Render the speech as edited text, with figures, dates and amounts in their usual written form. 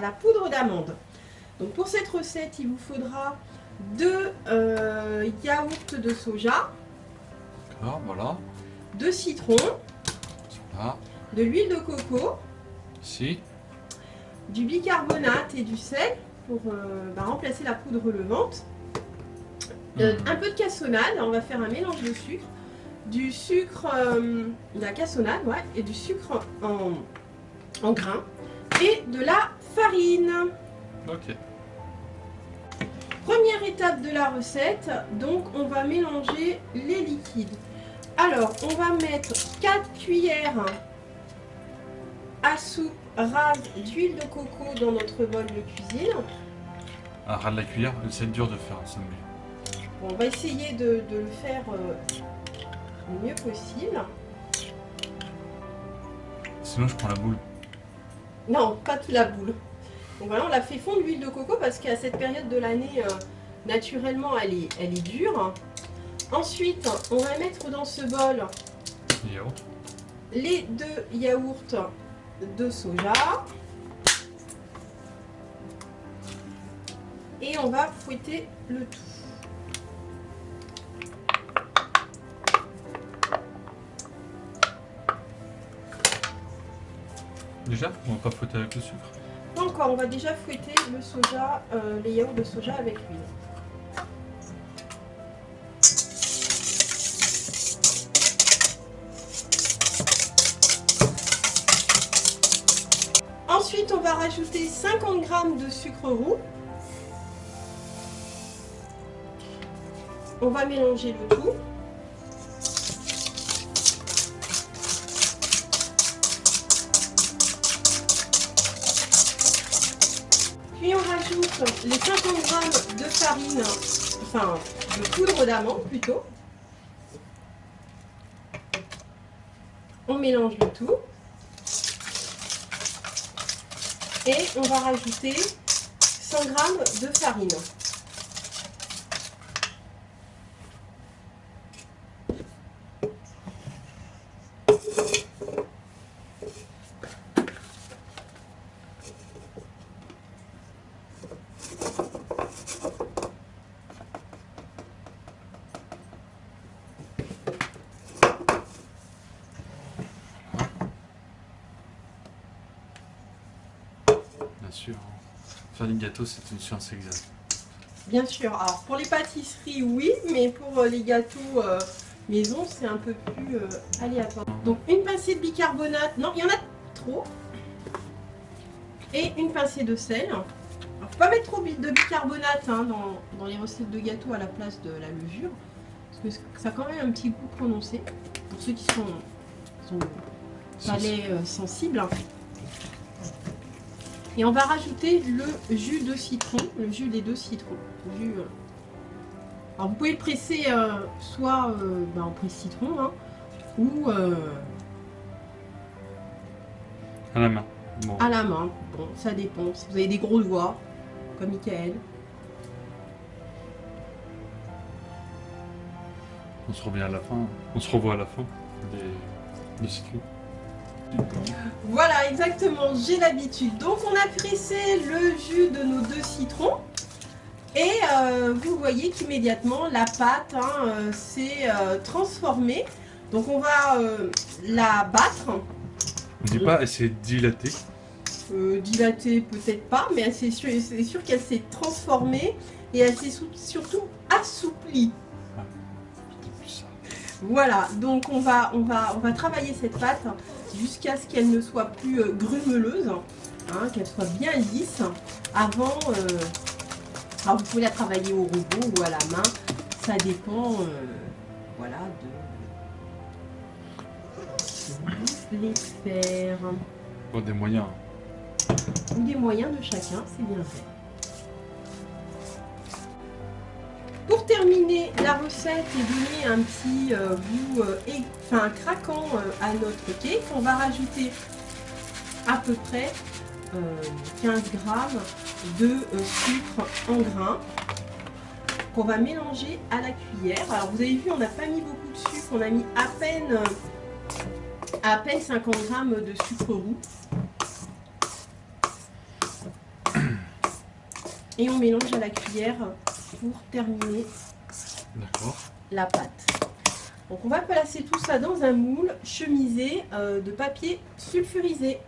la poudre d'amande. Donc pour cette recette, il vous faudra 2 yaourts de soja, d'accord, voilà, 2 citrons, voilà, de l'huile de coco, ici, du bicarbonate et du sel pour remplacer la poudre levante, un peu de cassonade, on va faire un mélange de sucre, du sucre, de la cassonade, ouais, et du sucre en grains, et de la farine. ok. Première étape de la recette, donc on va mélanger les liquides. Alors, on va mettre 4 cuillères à soupe rase d'huile de coco dans notre bol de cuisine. Ah, ras de la cuillère, c'est dur de faire un sandwich. Bon, on va essayer de le faire le mieux possible. Sinon, je prends la boule. Non, pas toute la boule. Donc voilà, on l'a fait fondre l'huile de coco parce qu'à cette période de l'année, naturellement, elle est dure. Ensuite, on va mettre dans ce bol Yaourt. les 2 yaourts de soja. Et on va fouetter le tout. Déjà, on va pas fouetter avec le sucre. Pas encore, on va déjà fouetter le soja, les yaourts de soja avec l'huile. Ensuite, on va rajouter 50 g de sucre roux. On va mélanger le tout. Puis on rajoute les 50 g de farine, enfin de poudre d'amande plutôt. On mélange le tout. Et on va rajouter 100 g de farine. Bien sûr. Faire des gâteaux, c'est une science exacte. Bien sûr, alors pour les pâtisseries, oui, mais pour les gâteaux maison, c'est un peu plus aléatoire. Donc une pincée de bicarbonate, non, il y en a trop. Et une pincée de sel. Alors, faut pas mettre trop de bicarbonate hein, dans les recettes de gâteaux à la place de la levure, parce que ça a quand même un petit goût prononcé, pour ceux qui sont palais sensibles. Et on va rajouter le jus de citron, le jus des 2 citrons. Alors vous pouvez le presser soit en presse-citron hein, ou À la main. Bon. à la main. Bon, ça dépend. Si vous avez des gros doigts, comme Michael. On se revient à la fin. On se revoit à la fin des citron. Voilà, exactement, j'ai l'habitude. Donc on a pressé le jus de nos 2 citrons. Et vous voyez qu'immédiatement la pâte hein, s'est transformée. Donc on va la battre. On dit pas, elle s'est dilatée. Dilatée peut-être pas, mais c'est sûr qu'elle s'est transformée et elle s'est surtout assouplie. Voilà, donc on va travailler cette pâte jusqu'à ce qu'elle ne soit plus grumeleuse, hein, qu'elle soit bien lisse. Avant, alors vous pouvez la travailler au robot ou à la main, ça dépend, voilà, de les faire. Bon, des moyens. Ou des moyens de chacun, c'est bien fait. Pour terminer la recette et donner un petit goût craquant à notre cake, on va rajouter à peu près 15 g de sucre en grains qu'on va mélanger à la cuillère. Alors vous avez vu, on n'a pas mis beaucoup de sucre, on a mis à peine 50 g de sucre roux. Et on mélange à la cuillère pour terminer D'accord. la pâte. Donc on va placer tout ça dans un moule chemisé de papier sulfurisé.